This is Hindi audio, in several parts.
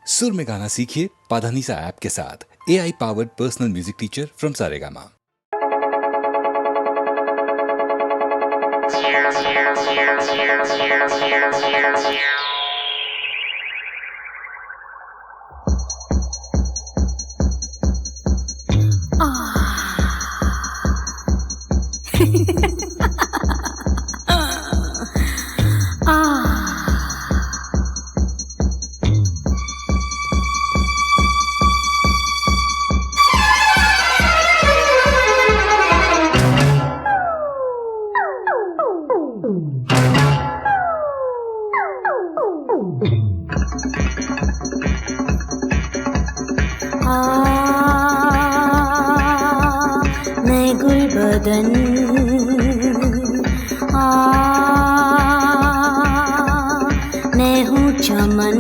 सुर में गाना सीखिए पाधानीसा ऐप के साथ। AI powered personal music teacher from Saregama. मैं गुलबदन मैं हूँ चमन,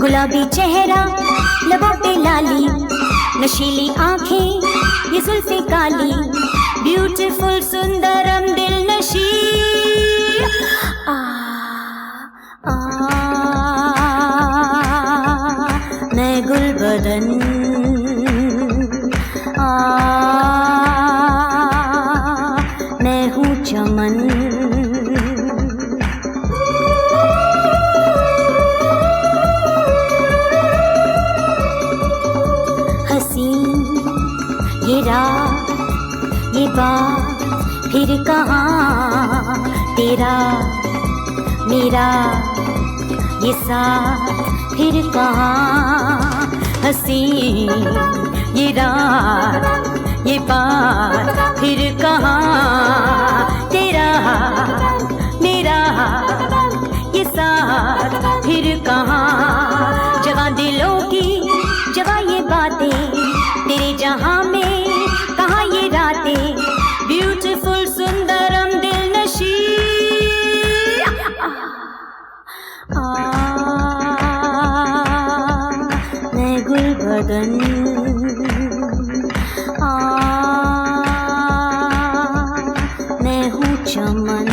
गुलाबी चेहरा लबों पे लाली, नशीली आंखें ये जुल्फे काली, ब्यूटीफुल सुंदरम दिल नशी। मैं गुलबदन मैं हूँ चमन। हसीन ये रात ये बात फिर कहाँ, तेरा मेरा ये साथ फिर कहाँ। हसीन ये रात ये बात फिर कहाँ, तेरा मेरा ये साथ फिर कहाँ। जगह दिलों की जगह ये बातें, तेरे जहाँ में कहाँ ये रातें, ब्यूटीफुल सुंदरम दिल नशी। मैं गुलबदन मैं हूँ चमन।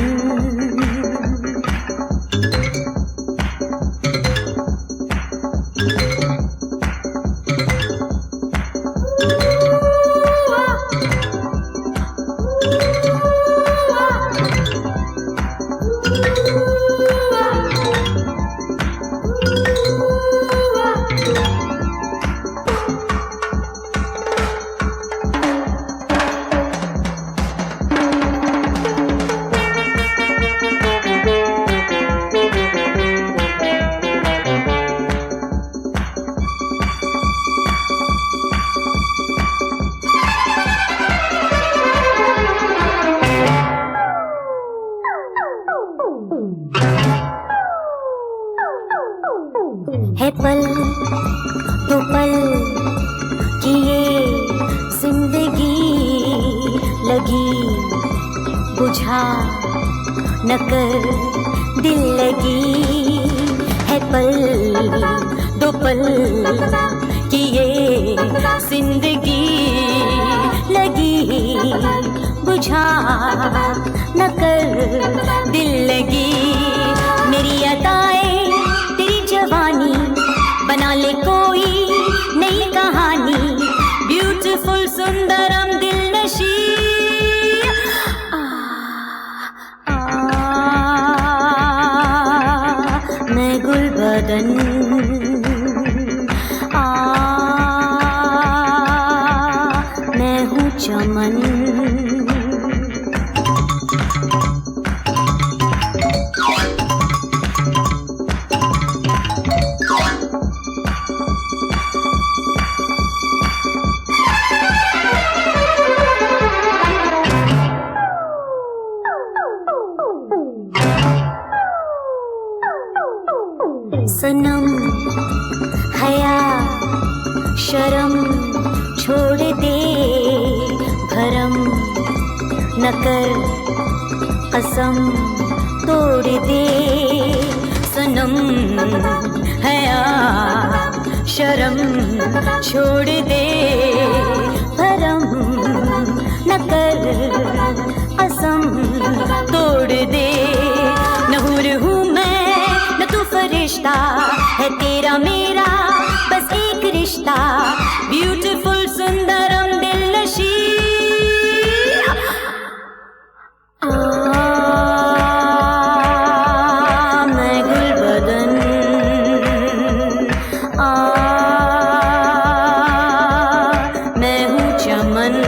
है पल तो पल कि ये जिंदगी लगी, बुझा न कर दिल लगी। है पल दो पल कि ये जिंदगी लगी, बुझा न कर दिल लगी। मेरी अदाएं तेरी जवानी बना ले कोई नई कहानी, ब्यूटीफुल सुंदरम दिल नशी। मैं गुलबदन मैं हूँ चमन। सनम हया शर्म छोड़ दे, भरम न कर कसम तोड़ दे। सनम हया शर्म छोड़ दे, भरम न कर कसम तोड़ दे। न हूर हूँ मैं न तू फरिश्ता, है तेरा रिश्ता ब्यूटीफुल सुंदरम दिलनशी मैं गुलबदन मैं हूँ चमन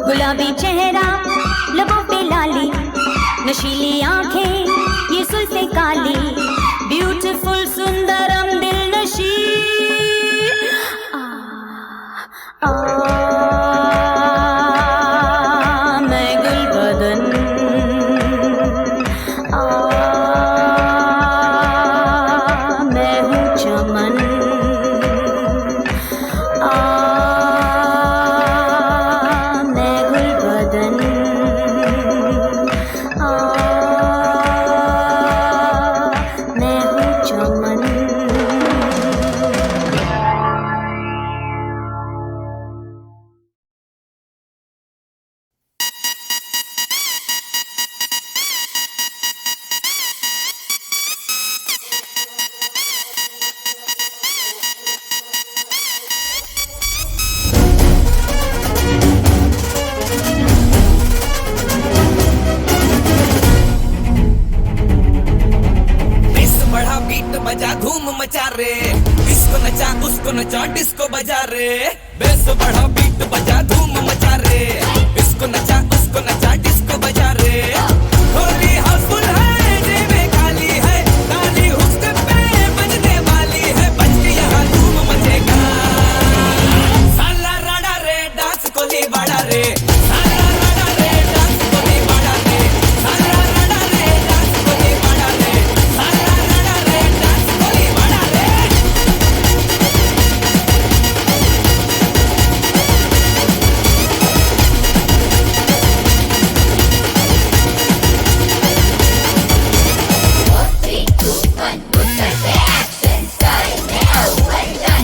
गुलाबी चेहरा लबों पे लाली नशीली आंखें ये सुल्फे काली ब्यूटीफुल सुंदरम दिलनशी मैं गुलबदन मैं हूँ चमन मैं गुलबदन मैं हूँ चमन बढ़ा बीट बजा धूम मचा रे इसको नचा उसको नचा डिस्को बजा रे बेस बढ़ा बीट बजा धूम मचा रे इसको नचा उसको नचा डिस्को बजा रे होली हाउसफुल है जेबें खाली है ताली हुस्न पे बजने वाली है बज के यहाँ धूम मचेगा साला राडा रे डांस को ली बड़ा रे साला राडा रे डांस को ली बड़ा रे साला राडा रे डांस को ली बड़ा रे साला राडा रे डांस को ली बड़ा रे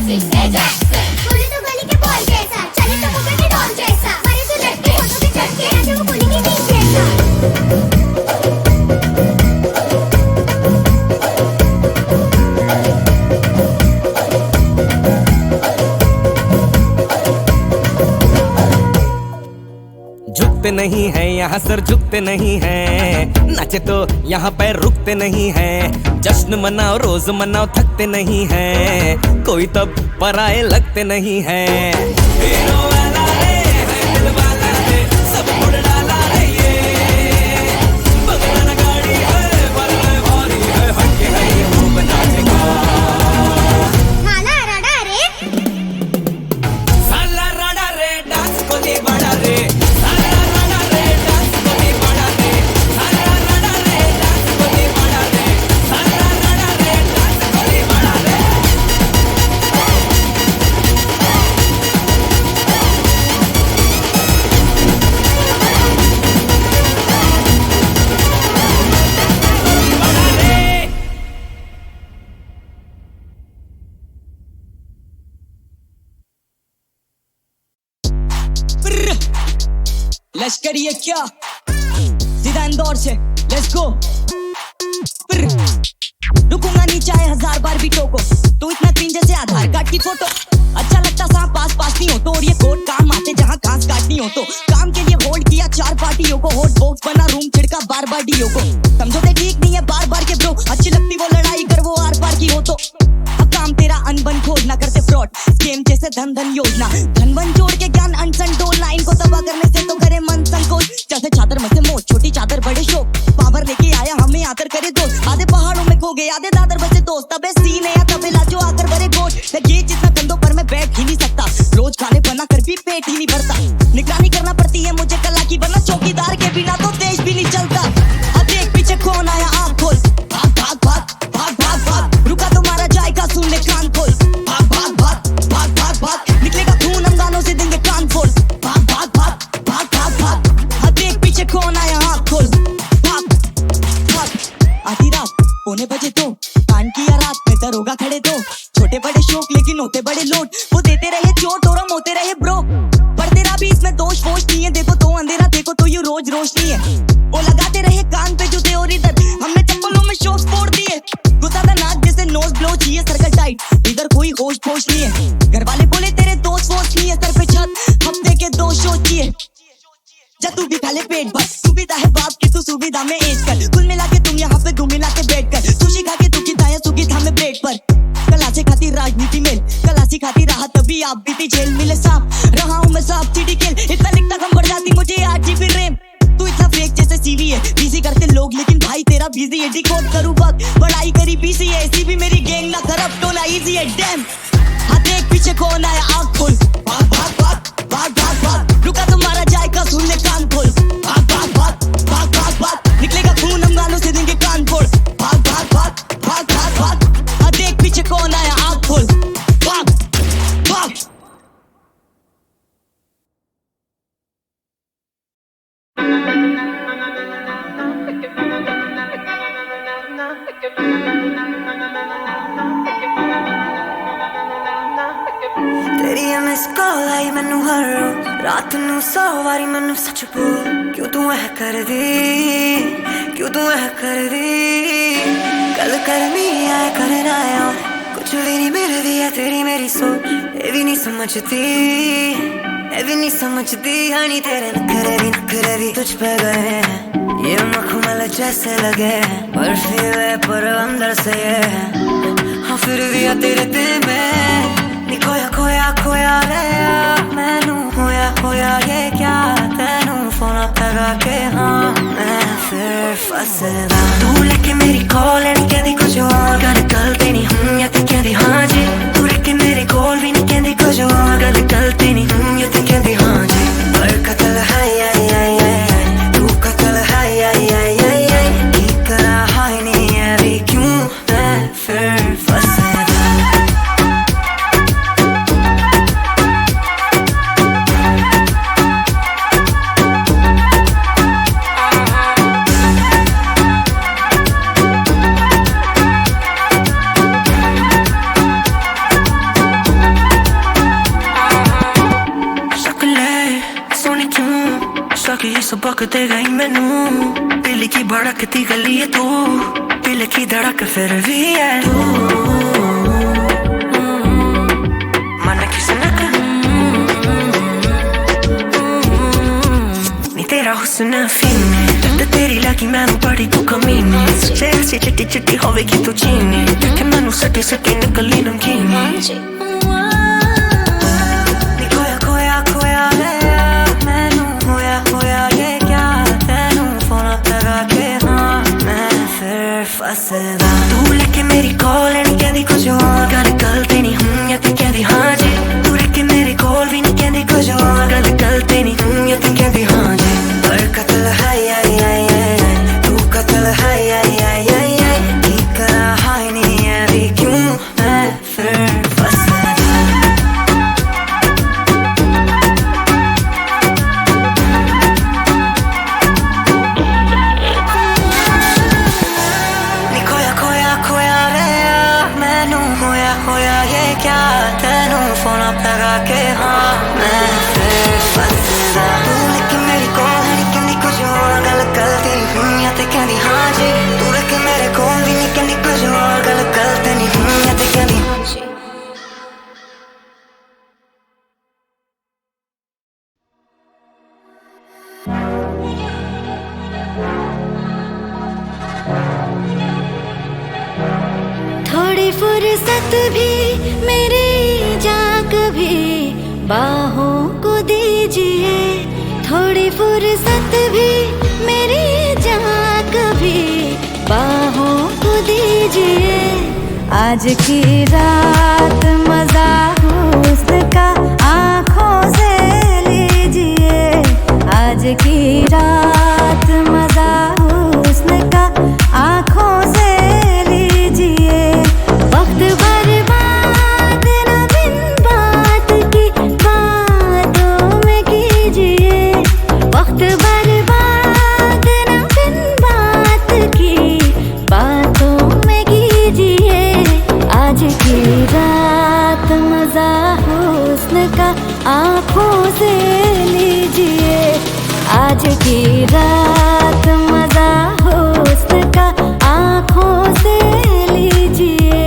बोले तो गली के बॉल जैसा चले तो मुंह पे डॉल जैसा मरे तो लटके होठों पे चटके ऐसे वो गोली की बीच जैसा झुकते नहीं है यहाँ सर झुकते नहीं है नाचे तो यहाँ पैर रुकते नहीं है जश्न मनाओ रोज मनाओ थकते नहीं है कोई तब पराए लगते नहीं है हीरो वाला रे है दिल वाला रे सब उड़ डाला रे ये बगलाना गाड़ी है बल्ले भारी है हटके है ये खूब नाचेगा खाला राडा रे साला राडा रे डांस को ली बड़ा रे साला राडा रे डांस को ली बड़ा रे साला राडा रे डांस को ली बड़ा रे साला राडा रे डांस को ली बड़ा रे लश्कर ये क्या सीधा इंदौर से लेट्स गो रुकूंगा नहीं चाहे 1000 बार भी टोको तू इतना क्लीन जैसे आधार कार्ड की फोटो अच्छा लगता सांप पास पास नहीं हो तो और ये कोड काम आते जहाँ घास काटनी हो तो काम के लिए होल्ड किया 4 पार्टियों को होट बॉक्स बना रूम छिड़का बार बार डीओ को समझौते ठीक नहीं है बार बार के ब्रो अच्छी लगती वो लड़ाई कर वो आर पार की हो तो अब काम तेरा अनबन खोज ना करते फ्रॉड स्कीम जैसे धन धन योजना धन वन जोड़ के ज्ञान अनसन डोल लाइन को तबाह करने से तो करे मन संकोच जैसे चादर में से मोच छोटी चादर बड़े शोक पावर लेके आया हमें आतर करे दोस्त आधे पहाड़ों में खो गए आधे दादर बसे दोस्त तबे सीन है या तबेला जो आकर बड़े गोट ये जितना कंधों पर मैं बैठ ही नहीं सकता रोज खाने बना कर भी पेट ही नहीं भरता निगरानी करना पड़ती है मुझे कला की वरना चौकीदार के बिना तो देश भी नहीं चलता अब देख पीछे कौन आया आँख खोल भाग भाग भाग भाग भाग भाग रुका तुम्हारा जाएगा सुनने कान खोल भाग भाग भाग भाग भाग भाग निकलेगा खून अंगानों से देंगे कान खोल भाग भाग भाग भाग भाग भाग अब देख पीछे कौन आया आँख खोल भाग भाग आधी रात पौने बजे तो कान किया रात में दरोगा खड़े तो छोटे बड़े शौक लेकिन होते बड़े लोट वो देते रहे चोट और हम होते रहे ब्रो पर तेरा भी इसमें दोष वोश नहीं है देखो तो अंधेरा देखो तो ये रोज रोशनी है वो लगाते रहे कान पे जूते और इधर हमने चप्पलों में शोक फोड़ दिए गुस्सा था नाक जैसे नोज ब्लो चाहिए सर्कल टाइट इधर कोई होश पोश नहीं है। घर वाले बोले तेरे दोस्त वोस्त नहीं है, सर पे छत हफ्ते के 2 शो चाहिए। जा तू भी खा ले पेट भर, सुविधा है बाप की तू सुविधा में एज कर। कुल मिला के तुम यहाँ पे घूम मिला के बैठ कर, सुशी खा के तू की दाया सुखी था मैं प्लेट पर। कला से खाती राजनीति मेल, कला से खाती रहा तभी आप बीती जेल। मिले सांप रहा हूँ मैं सांप चिड़ी खेल, इतना लिखता कम बढ़ जाती मुझे 8 GB रैम। तू इतना फेक जैसे सीवी है, बिजी करते लोग लेकिन भाई तेरा बिजी है। डिकोड करूँ वक्त पढ़ाई करी बीसी है, ऐसी भी मेरी गैंग ना खराब टोला इजी है। डैम हाँ देख पीछे कौन आया, आँख खोल भाग भाग भाग भाग भाग भाग, रुका तो मारा जाएगा सुन ले कान खोल। भाग भाग भाग भाग भाग भाग, निकलेगा खून हम गानों से देंगे कान फोड़। भाग भाग भाग भाग भाग भाग, हाँ देख पीछे कौन आया, आँख खोल भाग भाग। तेरी मिस कॉल आई मैनू हर रोज, रात नू 100 वारी मैनू सच बोल। क्यों तू ऐ कर दी, क्यों तू ऐ कर दी। गल करनी है करना है, कुछ भी नहीं मिलती है तेरी मेरी सोच। ये भी नहीं समझती, ये भी नहीं समझती। हनी तेरे नखरे भी तुझ पे गए हैं, ये मखमल जैसे लगे हैं। बर्फी है पर अंदर से ये है, हाँ फिर भी तेरे दिल में नी खोया खोया खोया रे। मैनू होया ये क्या, तेनू फोन लगा के हाँ मैं फिर फंसदा। तू लेके मेरी कॉल नहीं कहती कुछ और, गल गलती नहीं हूँ या ते कहती हाँ जी। तू लेके मेरी कॉल भी नहीं कहती कुछ और, गल गलती नहीं हूँ या ते कहती हाँ जी। पर कतल है तू कतल है की करा हाय नहीं है भी क्यों मैं फिर फंसदा। सबक दे गई मैनू, दिल की भड़कती गली है तू, दिल की धड़क फिर भी है तू। मन की सनक नी तेरा हुस्न फीने, जब तेरी लगी मैनू बड़ी तू कमीनी। शहर से चिट्टी चिट्टी होवेगी तू चीनी, देखे मैनू सटी सटी निकली नमकीनी। तू लेके मेरी कॉल नहीं कहती कुछ और, गल गलती नहीं हूँ या ते कहती हाँ जी। तू लेके मेरी कॉल भी नहीं कहती कुछ और, गल गलती नहीं हूँ या ते कहती हाँ जी। पर कतल है तू कतल है की करा हाय नहीं है भी क्यों मैं फिर फंसदा। होया ये क्या, तेनू फोन लगा के हाँ मैं फिर फंसदा। तू लेके मेरी कॉल नहीं कहती कुछ और, गल गलती नहीं हूँ या ते कहती हाँ जी। तू लेके मेरे कॉल भी नहीं कहती कुछ और, गल गलती नहीं हूँ या ते कहती हाँ जी। थोड़ी फुर्सत भी मेरी जाग भी बाहों को दीजिए। थोड़ी फुर्सत भी मेरी जाग भी बाहों को दीजिए। आज की रात मजा हुस्न का आँखों से लीजिए। आज की रात मजा हुस्न का आँखों से लीजिए। वक्त बर्बाद न बिन बात की बातों में कीजिए। वक्त बर्बाद न बिन बात की बातों में कीजिए। आज की रात मजा हुस्न का आँखों से लीजिए। आज की रात मजा हुस्न का आँखों से लीजिए।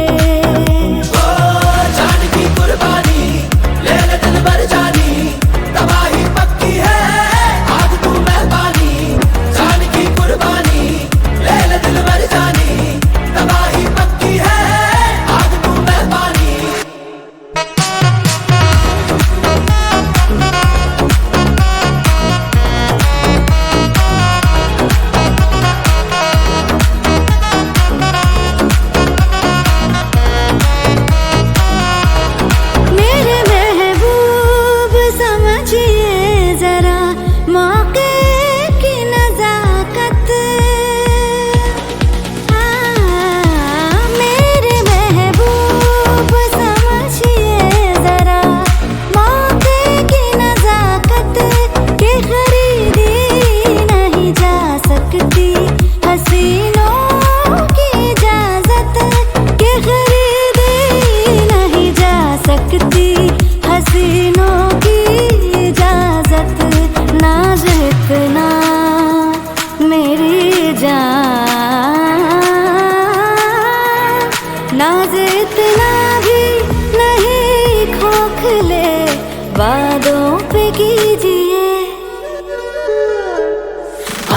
आज इतना भी नहीं खोखले, वादों पे कीजिए।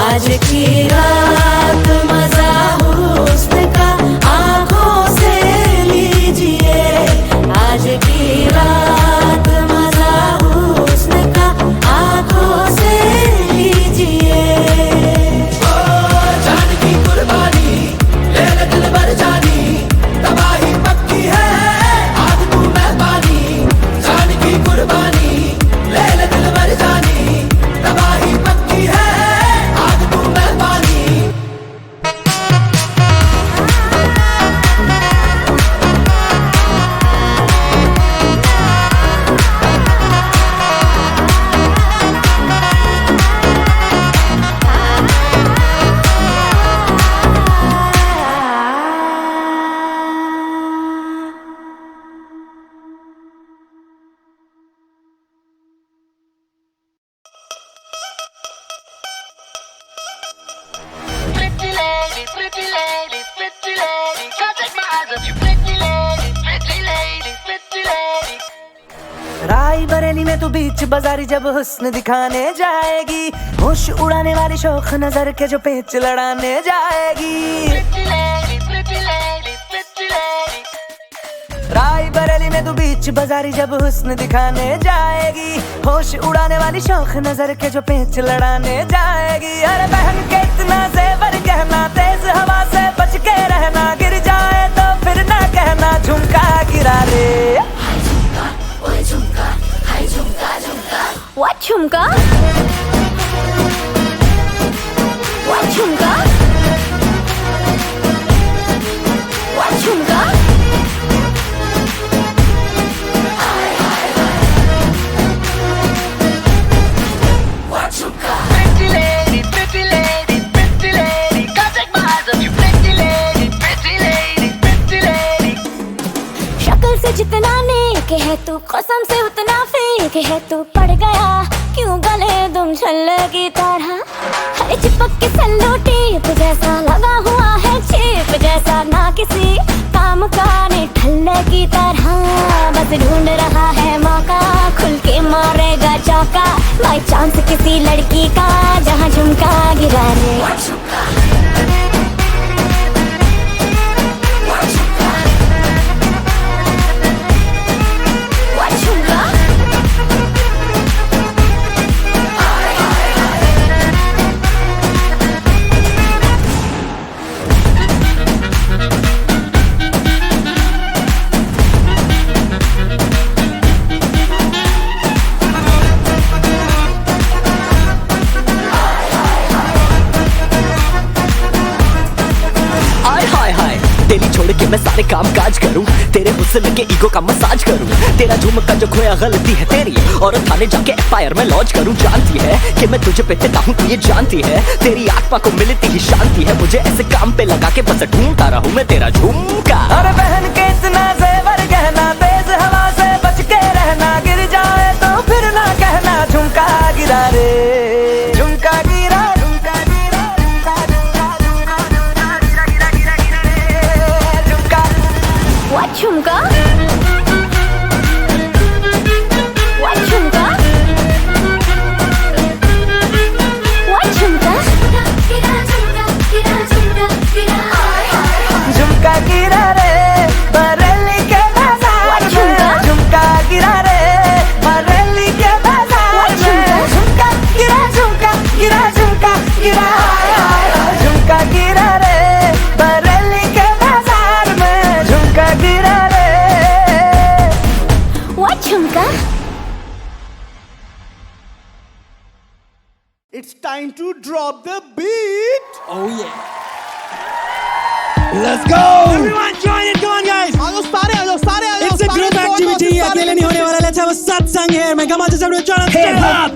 आज की रात मजा हुस्न का आंखों से लीजिए। आज की रात मजा हुस्न का आंखों से लीजिए। जान की कुर्बानी ले ले दिल भर जानी, तबाही पक्की है आज तू मैं पानी। जान की कुर्बानी ले ले दिल भर जानी, तबाही पक्की है आज तू मैं पानी। Pretty lady, pretty lady, pretty lady, can't take my eyes off you. Pretty lady, pretty lady, pretty lady. राई बरेली में तू बीच बाजारी जब हुस्न दिखाने जाएगी, होश उड़ाने वाली शौक नजर के जो पेच लड़ाने जाएगी। Pretty lady, pretty lady, pretty lady. राई बरेली में तू बीच बाजारी जब हुस्न दिखाने जाएगी, होश उड़ाने वाली शौक नजर के जो पेच लड़ाने जाएगी। अरे बहन के इतना जेवर गहना, तेज हवा से बच के रहना, गिर जाए तो फिर ना कहना झुमका गिरा रे। What झुमका? What झुमका? What झुमका? Pretty lady, pretty lady, pretty lady, can't take my eyes off you. Pretty lady, pretty lady, pretty lady. शक्ल से जितना नेक है तू, कसम से उतना फेक है तू। पड़ गया क्यों गले तुम छल्ले की तरह, है चिपक के सल्लो टेप जैसा लगा हुआ है चेप जैसा, ना किसी काम का ने ठल्ले की तरह। बस ढूंढ रहा है मौका, खुल के मारेगा चौका, बाई चांस किसी लड़की का जहाँ झुमका गिरा रे। What झुमका? हाय हाय हाय, तेरी छोड़ के मैं सारे काम काज करूं, तेरे हुस्न के ईगो का मसाज करूं। तेरा झुमका जो खोया गलती है तेरी, और थाने जाके एफआईआर में लॉन्च करूं। जानती है कि मैं तुझे पे फिदा हूं, तू ये जानती है, तेरी आत्मा को मिलती ही शांति है। मुझे ऐसे काम पे लगा के बस ढूंढता रहूं मैं तेरा झुमका। अरे बहन के इतना जेवर गहना, तेज हवा से बच के रहना, गिर जाए तो फिर ना कहना झुमका गिरा रे। झुमका गिरा, झुमका गिरा, झुमका झुमका झुमका झुमका गिरा गिरा गिरा गिरा रे। झुमका What झुमका? What झुमका? What झुमका? झुमका गिरा रे बरेली के बाजार में, झुमका गिरा रे बरेली के बाजार में। झुमका गिरा, झुमका गिरा, झुमका गिरा, झुमका गिरा रे बरेली के बाजार में। झुमका गिरा रे। What झुमका? It's time to drop the beat. Oh yeah. Let's go. Everyone join it. Come on guys. आ जाओ सारे It's a group activity. अकेले नहीं होने वाला. Let's have a satsang here. मैं कमाल से सब लोग join us. Hip hop.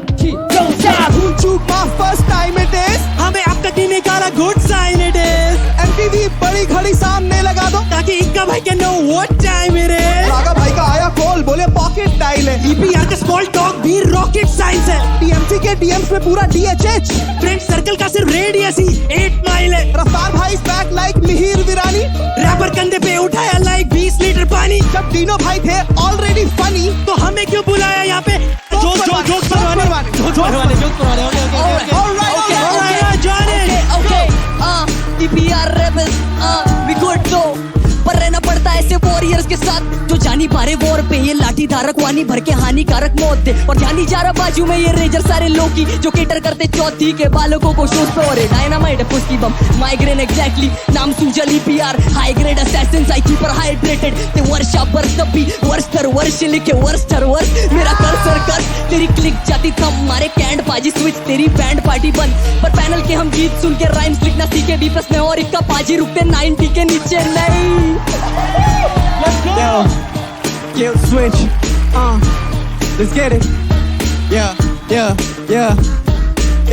Don't stop. Chukma first time it is. हमें अब तक नहीं निकाला. Good sign it is. MTV बड़ी घड़ी सामने लगा दो ताकि इक्का भाई can know what time it is. रागा भाई का आया कॉल, बोले पॉकेट डायल है। ईपीआर का स्मॉल टॉक भी रॉकेट साइंस है। टीएमसी के डीएम्स में पूरा डीएचएच। फ्रेंड सर्कल का सिर्फ रेडियस ही 8 माइल है। रफ्तार भाई back like Mihir Virani. Rapper कंधे पे उठाया लाइक 20 लीटर पानी। जब तीनों भाई थे ऑलरेडी फनी, तो हमें क्यों बुलाया यहाँ पे? जोक परवाने। EPR rebels, we good go, पर रहना पड़ता है ऐसे वॉरियर्स के साथ जो जानी पारे वॉर पे। ये लाठी धारक वानी भर के हानिकारक मौत दे, और ध्यान नहीं जा रहा बाजू में ये रेजर सारे लोग जो केटर करते चौथी के बालकों को शोज पे। और डायनामाइट है पुस्की बम माइग्रेन एग्जैक्टली नाम सूजल EPR high grade assassin I keeper hydrated ते वर्षा बर्स तभी वर्ष तर वर्ष लिखे वर्ष तर वर्ष मेरा कर्सर कर तेरी क्लिक जाती थम मारे कैंड पाजी स्विच तेरी बैंड पार्टी बंद। पर पैनल के हम गीत सुन के राइम्स लिखना सीखे B+ में और इक्का पाजी रुकते 90 के नीचे नहीं। Yo, kill switch, let's get it. Yeah.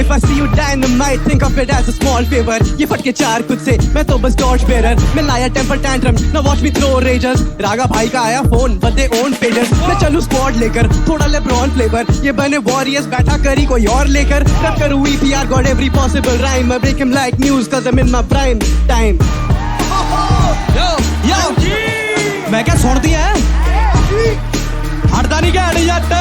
If I see you dynamite, think of it as a small favor. ये फटके चार खुद से, मैं तो बस torch bearer. मैं लाया temper tantrum, now watch me throw rages. रागा भाई का आया phone, but they own pages. मैं चलूँ squad लेकर, थोड़ा LeBron flavor. ये बने warriors, बैठा करी कोई और लेकर. रब करूँ EPR, got every possible rhyme. I break him like news, cause I'm in my prime time. Yo, मैं क्या छोड़ दिया है? हटदा नहीं क्या जट?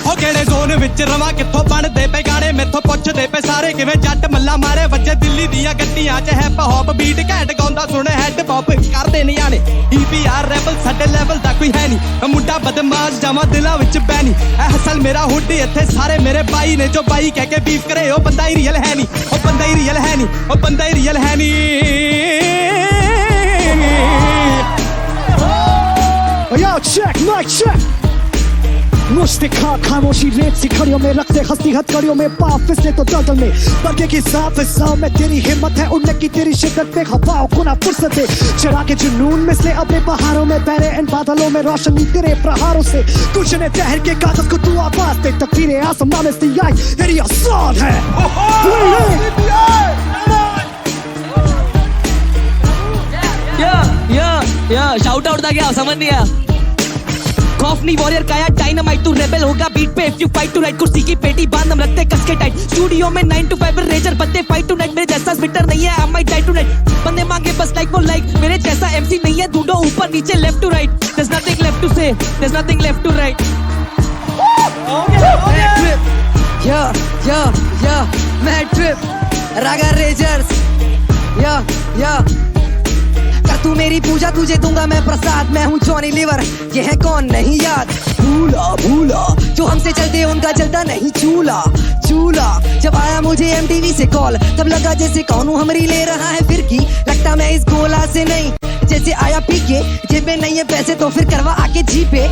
हो केड़े जोन विच रवा किथों बनदे पे गाने मेथों पुछदे पे सारे किवें जट मल्ला मारे वजे दिल्ली दियां गड्डियां च हिप हॉप बीट घैंट गाउंदा सुने हेड पॉप करदे नियाणे। EPR रेबल साडे लेवल दा कोई है नहीं, मुंडा बदमाश जावां दिलां विच बैनी। ऐ हसल मेरा हुड्डी इत्थे सारे मेरे बाई ने जो बाई कह के बीफ करे ओ बंदा ही रियल है नहीं, ओ बंदा ही रियल है नहीं, ओ बंदा ही रियल है नहीं। Yo, check, mic check. मुझसे खामोशी रेत सी खड़ियों में रखते हंसती हथकड़ियों में पाँव फिसले तो दलदल में बरके की सांप फिसाओं में तेरी हिम्मत है उड़ने की तेरी शिद्दत पे हवाओं को ना फुर्सत है चढ़ा के जुनून में से अपने पहाड़ों में बहरे इन बादलों में रोशनी तेरे प्रहारों से कुछ ने तहर के कागज को तू आवाज दे तकदीरें आसमां में से आई तेरी आसान है। शाउट आउट था क्या समझ नहीं आया? खौफनी वॉरियर काया डायनामाइट तू रेबल होगा बीट पे if you fight to right कुर्सी की पेटी बांध हम रखते कस के टाइट स्टूडियो में 9 to 5 रेजर बत्ते फाइट टू नाइट मेरे जैसा स्पिटर नहीं है I might die tonight बंदे मांगे बस लाइक वो लाइक मेरे जैसा MC नहीं है दूडो ऊपर नीचे left to right there's nothing left to say there's nothing left to write मैं ट्रिप रागा रेजर्स कर तू मेरी पूजा तुझे दूंगा मैं प्रसाद मैं हूँ जॉनी लीवर ये है कौन नहीं याद भूला जो हमसे चलते उनका चलता नहीं चूल्हा जब आया मुझे MTV से कॉल तब लगा जैसे कौन हूँ हमरी ले रहा है फिर की लगता मैं इस गोला से नहीं जैसे आया पी के जेब में नहीं है पैसे तो फिर करवा आके जी पे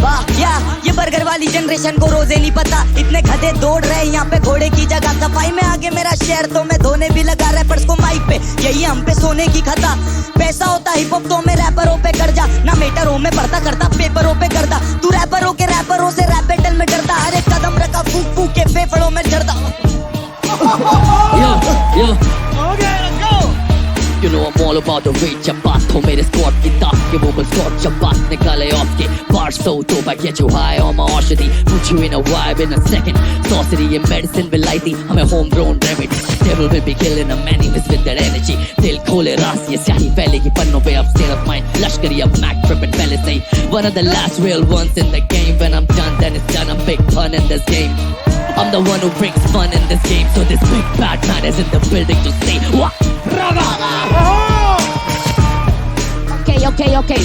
भाग ये बर्गर वाली जनरेशन को रोजे नहीं पता इतने गधे दौड़ रहे यहाँ पे घोड़े की जगह सफाई में आगे मेरा शहर तो मैं धोने भी लगा रैपर्स को माइक पे यही हम पे सोने की खता पैसा होता हिप हॉप तो मैं रैपरों पे कर जा ना मेटरों में पढ़ता करता पेपरों पे करता तू रैपरों के रैपरों से रैप बैटल में डरता हर एक कदम रखा फूक फूक के फेफड़ों में डरता You know I'm all about the weight जब बात हो मेरे स्क्वाड की ताक के वोकल स्क्वाड जब बात निकाले ऑफ के बार so dope I get you high on my औषधि put you in a vibe in a second sorcery ये medicine will light दी हमें homegrown remedy devil will be killing a man with that energy दिल खोले रास ये स्याही फैलेगी पन्नों पे अब state of mind लश्करी अब Mac tripping पहले से one of the last real ones in the game when I'm done then it's done I'm big pun in this game I'm the one who brings fun in this game so this big bad man is in the building to say what Okay.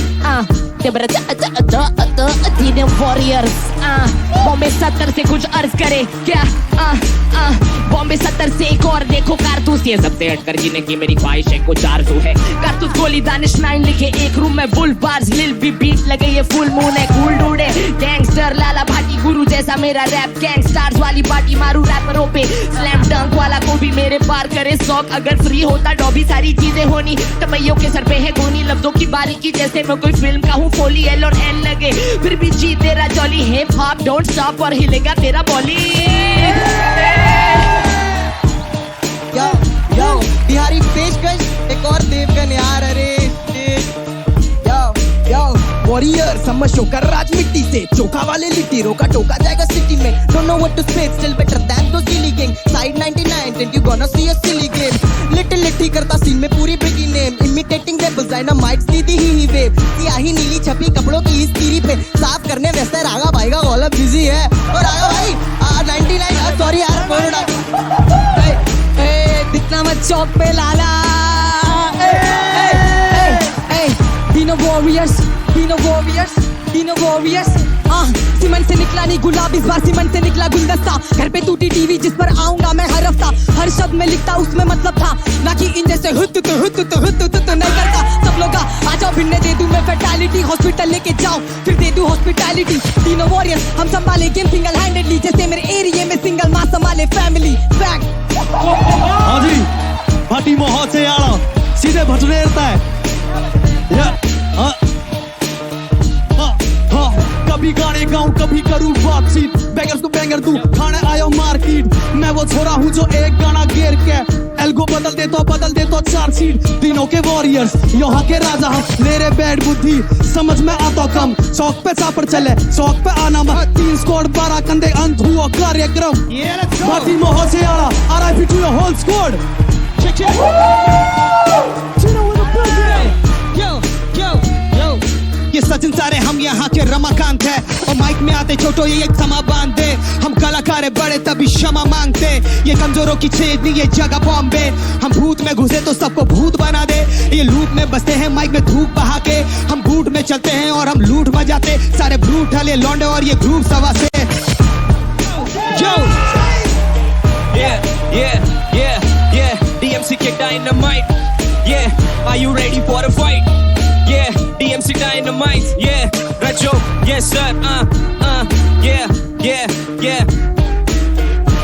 तीन वॉरियर्स बॉम्बे 70 से कुछ अर्ज करे क्या बॉम्बे 70 से एक और देखो कारतूस ये सबसे हटकर जीने की मेरी ख्वाहिश है कुछ आरज़ू है कारतूस गोली दानिश 9 लिखे एक रूम में वुल्फ बार्स लिल भी बीट लगे ये फुल मून है कूल डूड है गैंगस्टर लाला भाटी गुरु जैसा मेरा रैप गैंगस्टार्स वाली पार्टी मारू रैपरों पे स्लैम डंक वाला को भी मेरे पार करे शौक अगर फ्री होता डॉबी सारी चीजें होनी तमैयों के सर पे है गोनी लफ्जों की बारीकी जैसे मैं कोई फिल्म का हूँ फोली एल और एन लगे फिर भी जी तेरा jolly hip hop don't stop और हिलेगा तेरा बॉली बिहारी पेशकश वॉरियर समझ शोकर राज मिट्टी से चोखा वाले लिट्टी रोका टोका जाएगा सिटी में don't know what to say still better than दो silly gang side 99 and you gonna see a silly game little लिट्टी करता सीन में पूरी Biggie name imitating the dynamite सीधी ही वेव सियाही नीली छपी कपड़ों की इस तीरी पे साफ करने वैसे रागा भाई का गौलम बिजी है और रागा भाई 99 सॉरी यार दिखना मत चौक पे लाला Dino Warriors सीमेंट से निकला नहीं गुलाब इस बार सीमेंट से निकला गुलदस्ता घर पे टूटी टीवी जिस पर आऊंगा मैं हर हफ्ता हर शब्द में लिखता उसमें मतलब था ना कि इन जैसे हुत नहीं करता सब लोग आ जाओ भिड़ने दे दूं मैं फैटालिटी हॉस्पिटल लेके जाओ फिर दे दूं हॉस्पिटैलिटी तीनों वॉरियर्स हम संभाले गेम सिंगल हैंडेडली जैसे मेरे एरिया में सिंगल मां संभाले फैमिली बैक हाँ जी भाटी मोह से आड़ा सीधे भटनेरता है कभी गाने गाऊं कभी करूं बातचीत बैंगर्स को बैंगर दूं खाने आयो मार्केट मैं वो छोरा हूं जो एक गाना गेर के एल्गो बदल दे तो 4 सीट तीनों के वॉरियर्स यहाँ के राजा हम मेरे बैड बुद्धि समझ में आता कम चौक पे चापड़ चले चौक पे आना मत 3 स्क्वाड 12 कंधे अंत हुआ कार्यक्रम भाटी मोह से आड़ा RIP to your whole squad ये सचिन सारे हम यहाँ के रमाकांत है और माइक में आते छोटो ये एक समा बांधते हम कलाकार है बड़े तभी क्षमा मांगते ये कमजोरों की छेदनी ये जगह बॉम्बे हम भूत में घुसे तो सबको भूत बना दे ये लूप में बसते हैं माइक में धूप बहा के हम बूट में चलते हैं और हम लूट बजाते सारे ब्रूट हले लौंडे और ये ग्रुप सवा से Yo! Yeah DMC के dynamite Yeah are you ready for a fight Yeah, DMC Dynamite, yeah, Rajo, yes sir, yeah.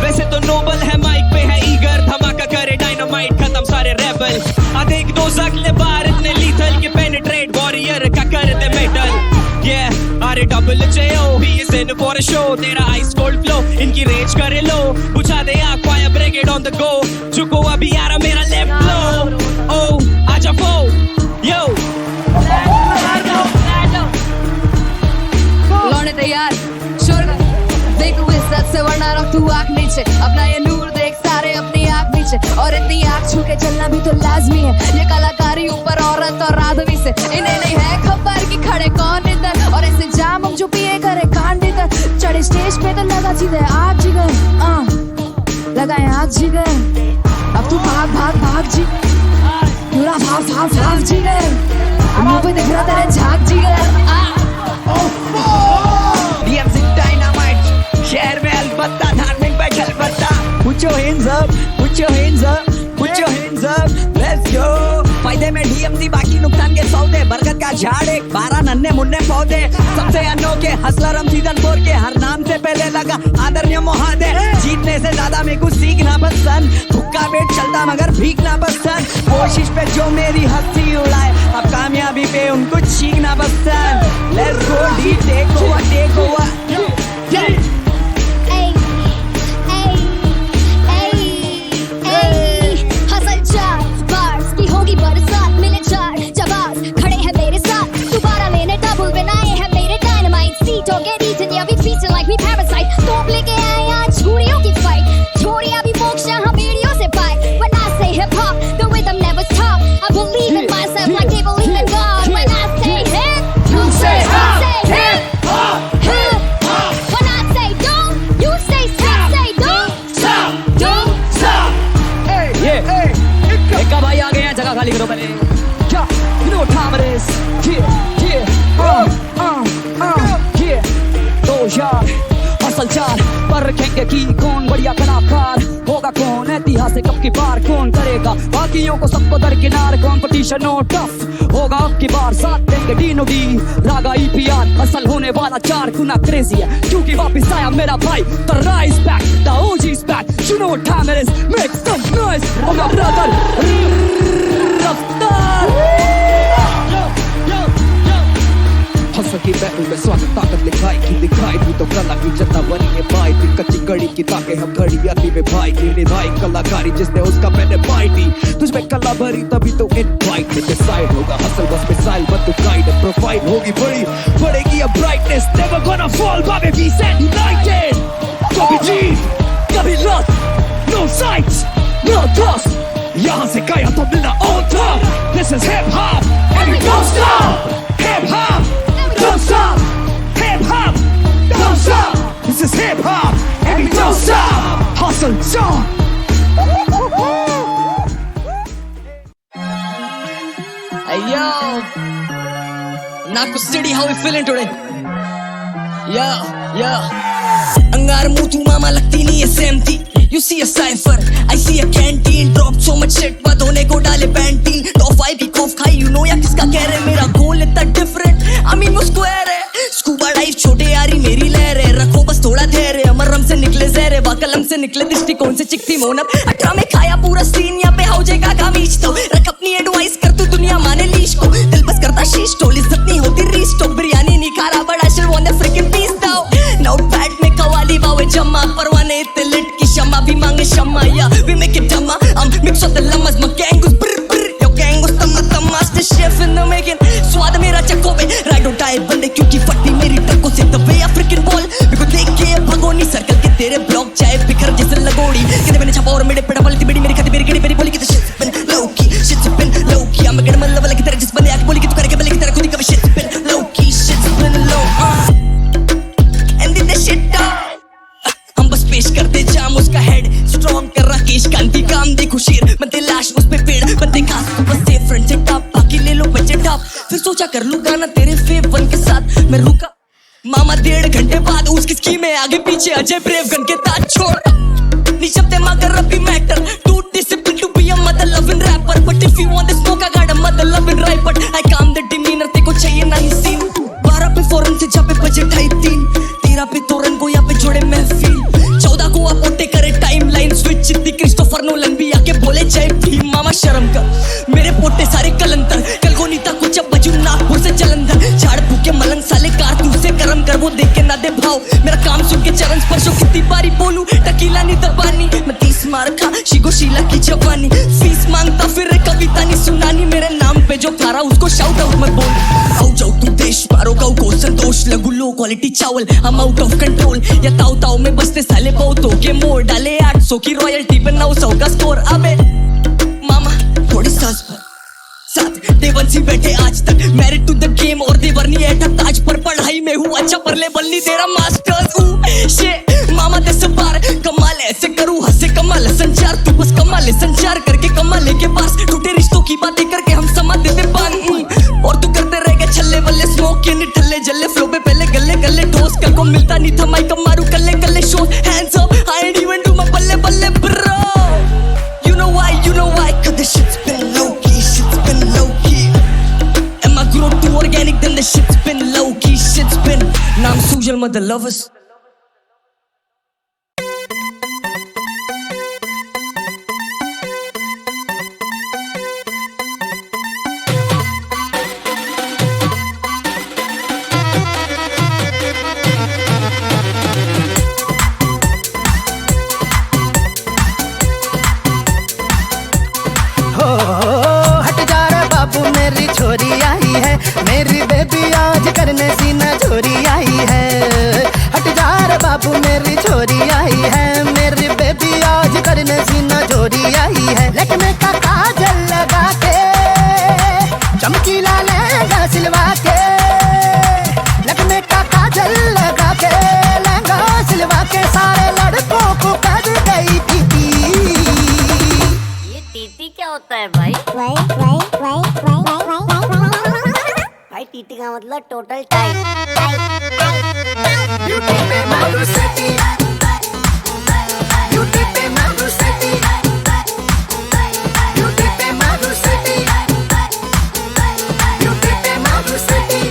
वैसे तो नोबल है माइक पे है ईगर धमाका करे डायनामाइट खत्म सारे रेबल आधे एक दो अगले बार इतने लीथल के पेनिट्रेट वॉरियर का कर दे metal Yeah, RAJO, he is in for a show तेरा ice cold flow, इनकी रेंज करे लो बुझा दे आँख fire brigade on the go चुको अभी यारा मेरा left blow Oh, आजा फो, yo लौने तैयार शोर देख तू इज्जत से वरना रख तू आँख नीचे अपना ये नूर देख सारे अपनी आँख नीचे और इतनी आँख छू के चलना भी तो लाजमी है ये कलाकारी ऊपर औरत और आदमी से इन्हें नहीं है खबर कि खड़े कौन इधर और ऐसे जाम हम जो पिए करे कांड इधर चढ़े स्टेज पे तो लगा सीधे आग जिगर लगाए आग जिगर अब तू भाग जी पूरा भाग जिगर मुंह पे दिख रहा तेरे झाग जिगर DMC Dynamite शहर में अलबत्ता धार्मिक बैठल बत्ता Put your hands up Let's go फायदे में DMC बाकी नुकसान के सौदे बरगद का झाड़ एक 12 नन्हे मुन्ने पौधे सबसे अनोखे हसलर हम सीजन 4 के हर नाम से पहले लगा आदरणीय मोहादे जीतने से ज्यादा मेरे को सीखना पसंद भुक्का पेट चलता मगर भीगना पसंद कोशिश पे जो मेरी हंसी उड़ाए अब कामयाबी पे उनको छींकना पसंद Let's go D take over hustle चार बार्स की होगी बरसात मिले चार जवाब खड़े हैं मेरे साथ दोबारा लेने डबल बनाए हैं मेरे डायनामाइट सीट हो गए रीजन या भी फीचर लाइक मी पैरासाइट तोप लेके आए आज छुरियों की फाइट छोड़िया भी मोक्ष यहाँ बेड़ियों से पाए when I say hip hop the rhythm never stop I believe in myself like they believe in God when I say hip you say hop hip hop hip hop when I say don't you say stop say don't stop एक भाई आ गए हैं जगह खाली करो पहले क्या you know what time it is yeah दो यार हसल चार पर रखेंगे कि कौन बढ़िया कलाकार होगा कौन ऐतिहासिक अब की बार कौन करेगा बाकियों को सबको दरकिनार कंपटीशन नो टफ होगा अब की बार साथ देंगे डीनो डी रागा EPR असल होने वाला 4 गुना क्रेजी है क्योंकि वापस आया मेरा भाई the rise back the OG is back you know what time it is make some noise oh my brother रफ्तार हंस की बैटल में स्वागत ताकत लिखाई की दिखाई तू तो कला की जता बनी है भाई दिक्कत कच्ची कड़ी की ताके हम घड़ी आती में भाई की निभाई कलाकारी जिसने उसका मैंने पाई थी तुझमें कला भरी तभी तो इनवाइट में डिसाइड होगा हसल बस मिसाइल बट तू गाइड प्रोफाइल होगी बड़ी बढ़ेगी अब brightness never gonna fall baby we stand united कभी जीत कभी loss no sights no loss यहाँ से गया तो मिलना on top this is hip hop and we don't stop hip hop don't stop hip hop don't stop this is hip hop and we don't stop hustle song Hey yo, Naku City, how we feeling today? Yeah. अंगार मुंह तू मामा लगती नहीं है सेम थी. You see a cipher, I see a canteen. Drop so much shit, बात होने को डाले पैंटीन. Top 5 की कॉफ खाई, you know या किसका कह रहे मेरा गोल इतना different. I mean वो स्क्वायर है. स्कूबा डाइव छोटे यारी मेरी लहर है. रखो बस थोड़ा धैर्य. अमर रम से निकले जहरे, वाकलम से निकले दृष्टिकोण से चिकती मोनप. 18 में खाया पूरा सीन, यहाँ पे हो जाएगा कामीच तो. रख अपनी एडवाइस कर तू दुनिया माने लीश को. दिल बस करता शीश टोल, इज्जत नहीं होती रीस्टॉक. बिरयानी नहीं खा रहा but I still want the freaking piece though. Now bad में कवाली बावे जमा. परवाने इतने लिट की शमा भी मांगे शमा. Yeah, we make it dumma. I'm mix of the llamas, my gang goes brr brr. Yo gang goes tamma master chef in the making. स्वाद मेरा चक्को पे ride or die बंदे क्योंकि फटी मेरी टक्कों से the way African ball. मेरे को देख के भगोनी सर्कल के तेरे ब्लॉक चाहे बिखर जैसे लगोड़ी. कहते मैंने छापा और मेरे पेड़ा पलती बड़ी मेरी खाती मेरी गड़ी मेरी बोली की तो shit's been low key, shit's been low key. I'm a gonna level की तरह जिस बंदे आके बोली कि तू करेगा बल्ले की तरह खुद ही कभी shit's been low key, shit's been low. And did the shit down. हम बस पेश करते जाम उसका हेड स्ट्रॉन्ग कर राकेश कांति काम देखो शेर बनते लाश उस पे पेड़ बनते घास तो बस से फ्रंट से टॉप बाकी ले लो बच्चे टॉप. फिर सोचा कर लूं गाना तेरे फेव वन के साथ. मैं रुका मामा 1.5 घंटे बाद उसकी स्कीम है आगे पीछे अजय ब्रेव गन के ताज छोड़. निशब्द मगर रबी matter to discipline to be a mother loving rapper. But if you want the smoke I got a mother loving right. But I calm the demeanour तेको चाहिए नहीं सीन. 12 पे फौरन से जहाँ पे बजट है 3. 13 पे तोरन को यहाँ पे जोड़े महफिल. 14 को आप ओटे करे टाइम लाइन स्विच. इतनी क्रिस्टोफर नोलन भी आके बोले जय भीम. मामा शर्म कर मेरे पोटे सारे कलंतर. कल को नीता कुछ अब बजू नागपुर से जलंधर. झाड़ फूके मलंग साले कारतूस से गरम कर वो देख के ना दे भाव. मेरा काम सुन के चरण स्पर्शो कितनी बारी बोलूं टकीला नहीं दबानी. मैं 30 मार खा शिगो शीला की जवानी. फीस मांगता फिर कविता नहीं सुनानी. मेरे नाम पे जो खा रहा उसको शाउट आउट मत बोल. आओ जाओ तू देश मारो गाँव को संतोष. लगू लो क्वालिटी चावल हम आउट ऑफ कंट्रोल. या ताऊ ताऊ में बसते साले बहुतों के मोड़. डाले 800 की रॉयल्टी पे 900 का स्कोर. अबे मामा थोड़ी सांस भर साथ देवंशी बैठे आज तक. मैरिड टू द गेम और देवर नहीं ऐठा ताज पर. पढ़ाई में हूँ अच्छा पर ले बल्ली तेरा मास्टर्स. शे मामा 10 बार कमाल ऐसे करूँ हंसे कमाल संचार. तू बस कमाल संचार करके कमाल के पास. टूटे रिश्तों की बातें करके हम समा देते पान. और तू करते रह गए छल्ले बल्ले स्मोक के नहीं ठल्ले जल्ले. फ्लो पे पहले गले गले ठोस. कल को मिलता नहीं था माइक मारू कल्ले कल्ले show. Hands up I ain't even do my बल्ले बल्ले bro. You know why cause the shit's been low key, shit's been low key. And my growth too organic then the shit's been low key, shit's been. नाम सूजल mother lovers. हट जा रे बाबू मेरी छोरी आई है. मेरी बेबी आज करने सीना चोरी आई है. हट जा रे बाबू मेरी छोरी आई है. मेरी बेबी आज करने सीना चोरी आई है. लखनऊ का काजल लगा के चमकीला लहंगा सिलवा के. लखनऊ का काजल लगा के लहंगा सिलवा के सारे लड़कों को कर गई थी. टीटी क्या होता है भाई? भाई टीटी का मतलब टोटल टाइट. ब्यूटी पे मारू सटी, ब्यूटी पे मारू सटी, ब्यूटी पे मारू सटी, ब्यूटी पे मारू सटी.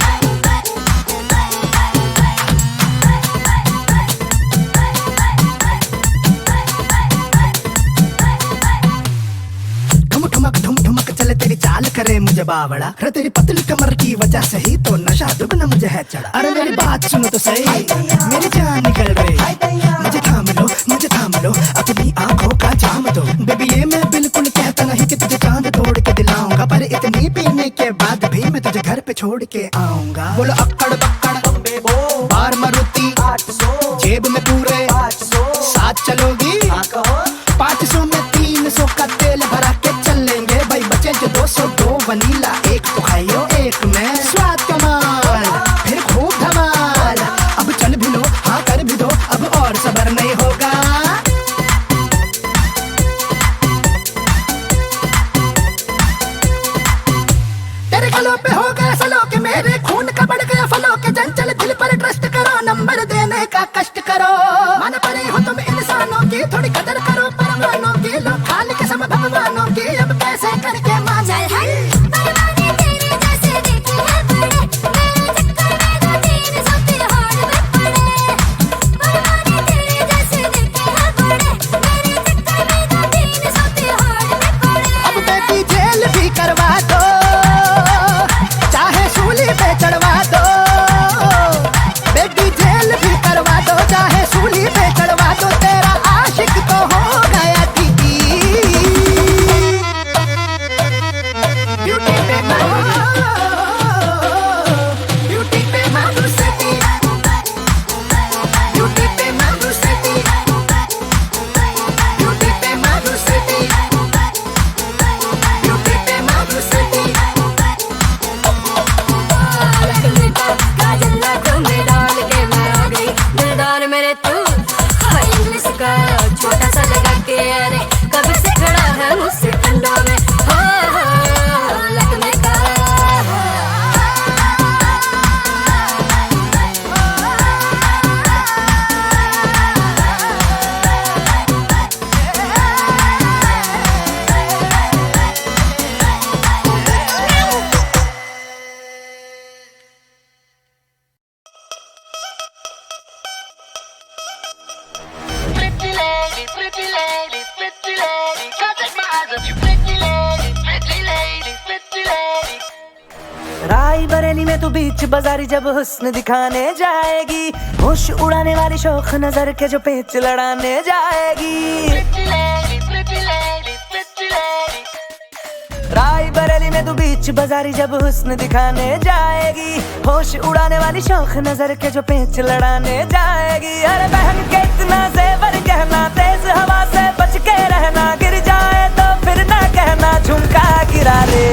ठुमक ठुमक चले तेरी चाल करे मुझे बावड़ा. अरे तेरी पतली कमर की वजह से ही तो नशा दुगना मुझे है चढ़ा. अरे मेरी बात सुनो तो सही मेरी जान निकल गई. मुझे थाम थाम लो, अपनी आंखों का जाम दो। बेबी ये मैं बिल्कुल कहता नहीं कि तुझे चांद तोड़ के दिलाऊंगा, पर इतनी पीने के बाद भी मैं तुझे घर पे छोड़ के आऊंगा। बोलो अक्कड़ बक्कड़ बम्बे बो, बार मारुति 800, जेब में पूरे 800, साथ चलोगी 500 में 300 का तेल भरा के चलेंगे भाई, बचे जो 200 दो वनीला, एक तो खाइयो एक में, स्वाद कमाल फिर खूब धमाल। अब चल भी लो हाँ कर भी दो, अब और सबर नहीं होगा। तेरे गलों पे हो गए सलों के, मेरे खून का बढ़ गया फलों के, चंचल दिल पर ट्रस्ट करो, नंबर देने का कष्ट करो। मान पड़े हो तुम इंसानों की, थोड़ी कदर करो परवानों की, लो खाल के सब भगवानों की, अब कैसे करके मान छोटा सा लगा के, अरे कब से खड़ा है मुझसे ठंडा में, लगने का। राई बरेली में तू बीच बाजारी जब हुस्न दिखाने जाएगी, होश उड़ाने वाली शौक नजर के जो पेच लड़ाने जाएगी। राई बरेली में तू बीच बाजारी जब हुस्न दिखाने जाएगी, होश उड़ाने वाली शौक नजर के जो पेच लड़ाने जाएगी। अरे बहन के इतना जेवर कहना, तेज हवा से बच के रहना, गिर जाए तो फिर ना कहना झुमका गिरा रे।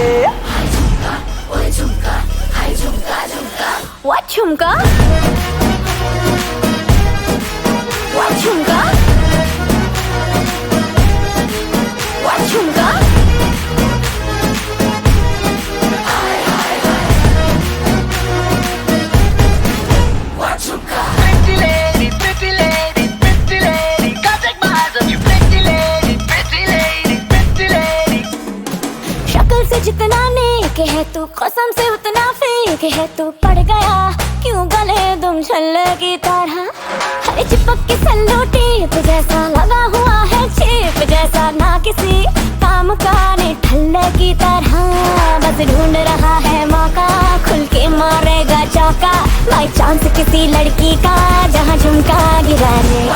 What झुमका? What झुमका? What झुमका? What झुमका? Pretty lady, pretty lady, pretty lady, can't take my eyes off you, pretty lady, pretty lady, pretty lady. शक्ल से जितना नेक है तू, कसम से उतना फेक है तू, पड़ गया क्यों गले तुम छल्ले की तरह। हरे चिपक के सल्लो टेप जैसा लगा हुआ है, चेप जैसा ना किसी काम का ने ठल्ले की तरह। बस ढूंढ रहा है मौका, खुल के मारेगा चौका, बाई चांस किसी लड़की का जहाँ झुमका गिरा रे।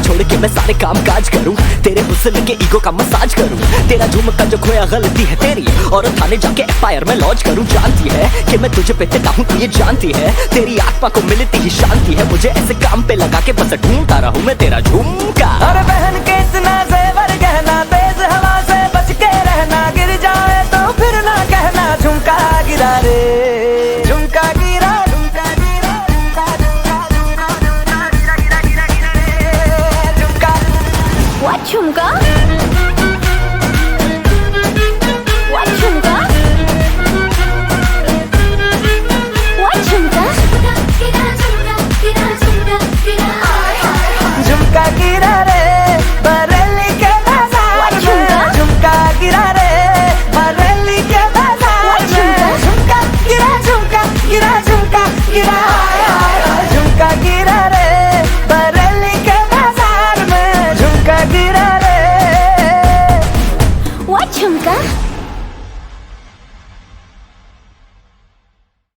छोड़ के मैं सारे काम काज करूं, तेरे हुस्न के ईगो का मसाज करूं, तेरा झुमका जो खोया गलती है तेरी, और थाने जाके एफआईआर में लॉन्च करूं। जानती है कि मैं तुझे पे फिदा हूं, तू ये जानती है, तेरी आत्मा को मिलती ही शांति है, मुझे ऐसे काम पे लगा के बस ढूंढता रहूं मैं तेरा झुमका। अरे बहन के इतना जेवर गहना, तेज हवा से बच के रहना, गिर जाए तो फिर ना कहना झुमका गिरा रे। झुमका गिरा, झुमका गिरा, झुमका झुमका झुमका झुमका गिरा गिरा गिरा गिरा रे झुमका। What झुमका?